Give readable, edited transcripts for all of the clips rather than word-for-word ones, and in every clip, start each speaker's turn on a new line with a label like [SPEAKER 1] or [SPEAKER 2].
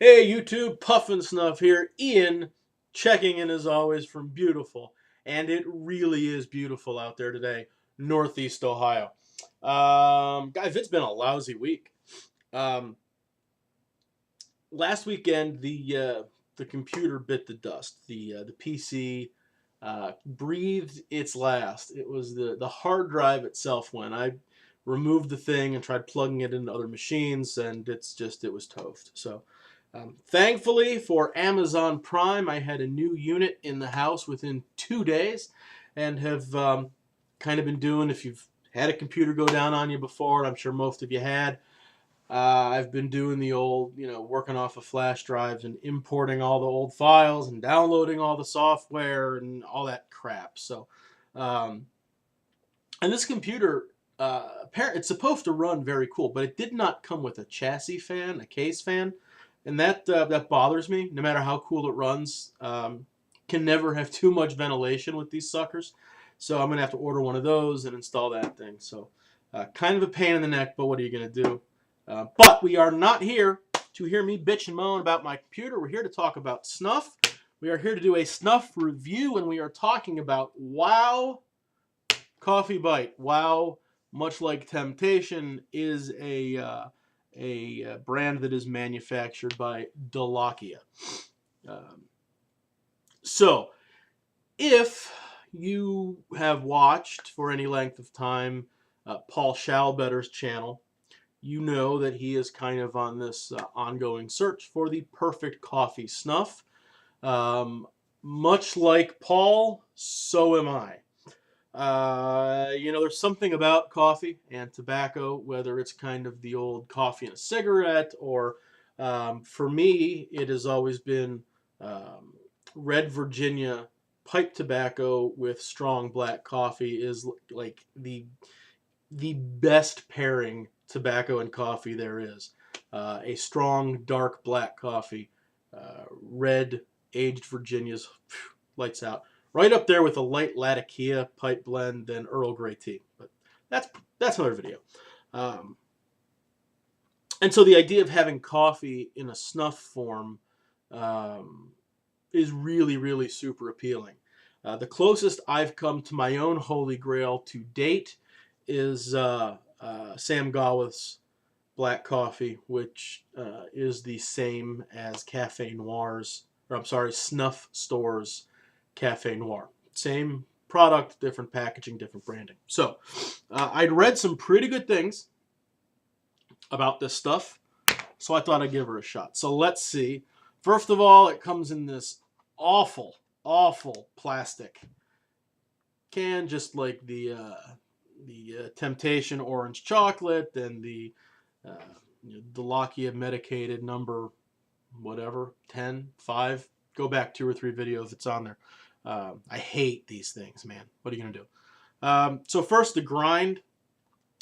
[SPEAKER 1] Hey YouTube, PuffnSnuff here. Ian checking in as always from beautiful, and it really is beautiful out there today, Northeast Ohio. Guys, it's been a lousy week. Um, Last weekend the computer bit the dust. The PC breathed its last. It was the hard drive itself when I removed the thing and tried plugging it into other machines, and it was toast. So. Thankfully for Amazon Prime, I had a new unit in the house within 2 days, and have kind of been doing. If you've had a computer go down on you before, and I'm sure most of you had, I've been doing the old, working off of flash drives and importing all the old files and downloading all the software and all that crap. So, um, and this computer, it's supposed to run very cool, but it did not come with a chassis fan, a case fan, and that bothers me. No matter how cool it runs, can never have too much ventilation with these suckers. So I'm gonna have to order one of those and install that thing. So, kind of a pain in the neck, but what are you gonna do? But we are not here to hear me bitch and moan about my computer. We're here to talk about Snuff. We are here to do a Snuff review, and we are talking about Wow Coffee Bite. Wow, much like Temptation, is a brand that is manufactured by Delakia. Um, so, if you have watched for any length of time Paul Schalbetter's channel, you know that he is kind of on this ongoing search for the perfect coffee snuff. Um, Much like Paul, so am I. There's something about coffee and tobacco, whether it's kind of the old coffee and a cigarette, or for me, it has always been um, Red Virginia pipe tobacco with strong black coffee is like the best pairing tobacco and coffee there is. A strong, dark black coffee, red aged Virginia's, lights out. Right up there with a light Latakia pipe blend than Earl Grey tea. But that's another video. Um, and so the idea of having coffee in a snuff form um, is really, really super appealing. The closest I've come to my own holy grail to date is Sam Gawith's black coffee, which is the same as Cafe Noir's, or I'm sorry, Snuff Store's Cafe Noir. Same product, different packaging, different branding. So I'd read some pretty good things about this stuff, so I thought I'd give her a shot. So let's see. First of all, it comes in this awful, awful plastic can, just like the Temptation orange chocolate and the uh, Delakia medicated number whatever 10 5. Go back 2 or 3 videos. It's on there. I hate these things, man. What are you gonna do? So first, the grind.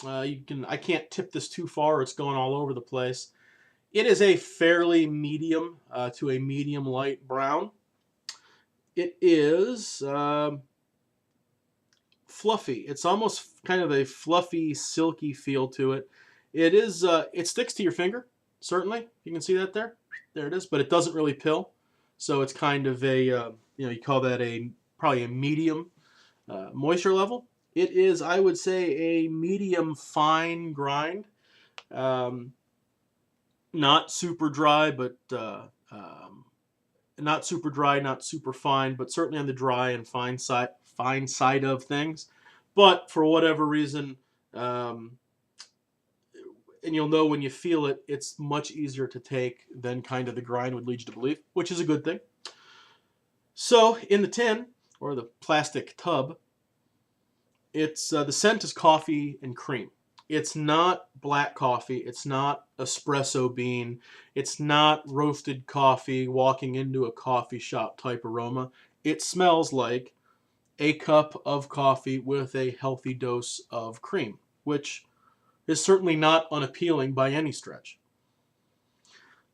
[SPEAKER 1] I can't tip this too far. It's going all over the place. It is a fairly medium to a medium light brown. It is fluffy. It's almost kind of a fluffy, silky feel to it. It is. It sticks to your finger. Certainly, you can see that there. There it is. But it doesn't really pill. So it's kind of a you call that probably a medium moisture level. It is, I would say, a medium fine grind. Um, Not super dry, but not super dry, not super fine, but certainly on the dry and fine side of things. But for whatever reason, um, and you'll know when you feel it, it's much easier to take than kind of the grind would lead you to believe, which is a good thing. So in the tin, or the plastic tub, it's the scent is coffee and cream. It's not black coffee. It's not espresso bean. It's not roasted coffee walking into a coffee shop type aroma. It smells like a cup of coffee with a healthy dose of cream, which is certainly not unappealing by any stretch.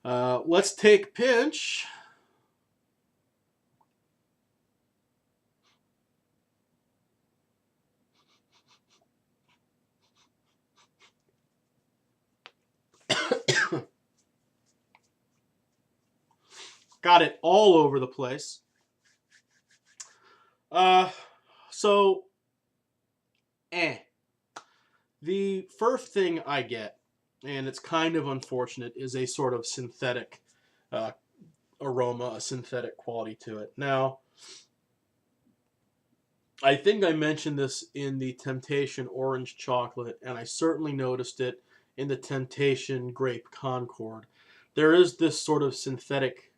[SPEAKER 1] Let's take pinch. Got it all over the place. So, the first thing I get, and it's kind of unfortunate, is a sort of synthetic uh, aroma, a synthetic quality to it. Now, I think I mentioned this in the Temptation Orange Chocolate, and I certainly noticed it in the Temptation Grape Concord. There is this sort of synthetic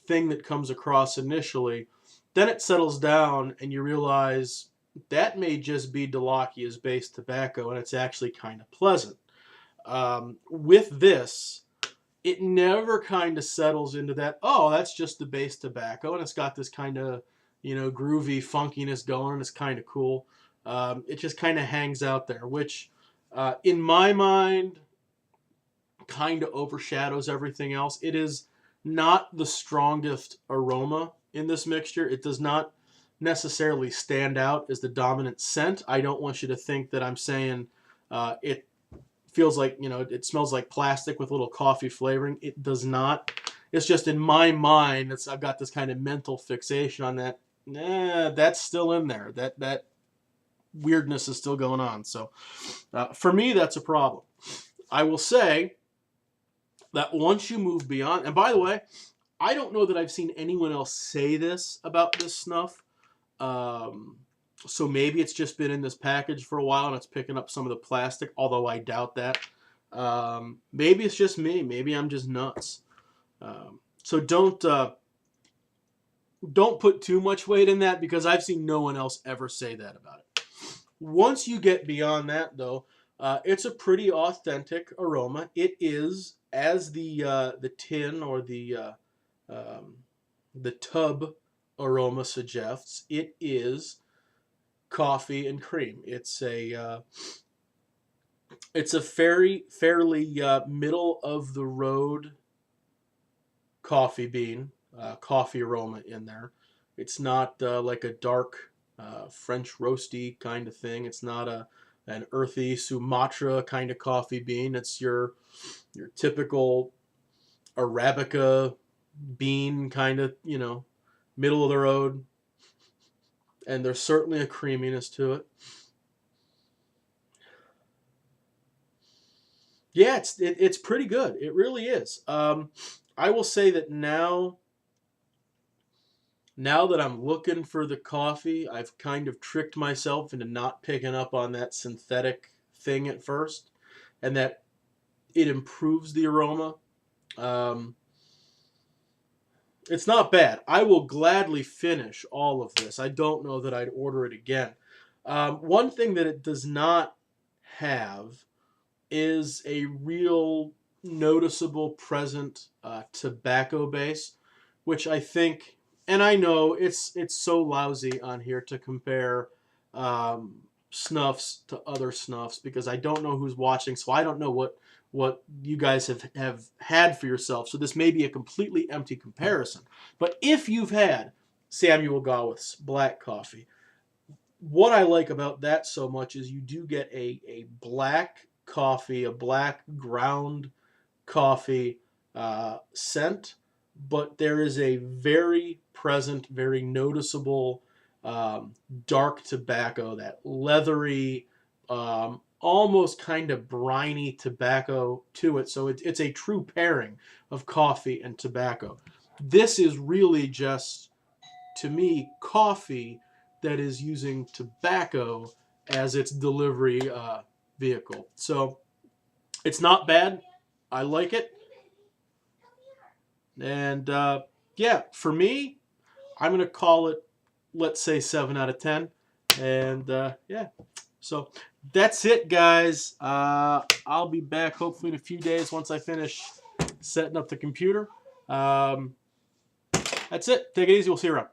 [SPEAKER 1] thing that comes across initially. Then it settles down, and you realize that may just be Delakia's base tobacco, and it's actually kind of pleasant. With this, it never kind of settles into that, oh, that's just the base tobacco, and it's got this kind of, groovy funkiness going, and it's kind of cool. It just kind of hangs out there, which, in my mind, kind of overshadows everything else. It is not the strongest aroma in this mixture. It does not necessarily stand out as the dominant scent. I don't want you to think that I'm saying it feels like, it smells like plastic with a little coffee flavoring. It does not. It's just in my mind, I've got this kind of mental fixation on that. That's still in there. That weirdness is still going on. So for me, that's a problem. I will say that once you move beyond, and by the way, I don't know that I've seen anyone else say this about this snuff. So maybe it's just been in this package for a while and it's picking up some of the plastic, although I doubt that. Maybe it's just me. Maybe I'm just nuts. So don't put too much weight in that, because I've seen no one else ever say that about it. Once you get beyond that, though, it's a pretty authentic aroma. It is, as the tin or the tub aroma suggests, it is coffee and cream. It's a fairly middle of the road coffee bean, coffee aroma in there. It's not like a dark French roasty kind of thing. It's not an earthy Sumatra kind of coffee bean. It's your typical Arabica bean kind of, middle of the road. And there's certainly a creaminess to it. Yeah, it's pretty good. It really is. I will say that now that I'm looking for the coffee, I've kind of tricked myself into not picking up on that synthetic thing at first, and that it improves the aroma. It's not bad. I will gladly finish all of this. I don't know that I'd order it again. One thing that it does not have is a real noticeable present tobacco base, which I think, and I know it's so lousy on here to compare snuffs to other snuffs, because I don't know who's watching, so I don't know what you guys have had for yourself. So this may be a completely empty comparison. But if you've had Samuel Gawith's black coffee, what I like about that so much is you do get a black coffee, a black ground coffee scent, but there is a very present, very noticeable dark tobacco, that leathery, almost kind of briny tobacco to it. So it's a true pairing of coffee and tobacco. This is really just, to me, coffee that is using tobacco as its delivery vehicle. So it's not bad. I like it. And yeah, for me, I'm going to call it, let's say, 7 out of 10. And yeah, so that's it, guys. I'll be back hopefully in a few days once I finish setting up the computer. That's it. Take it easy. We'll see you around.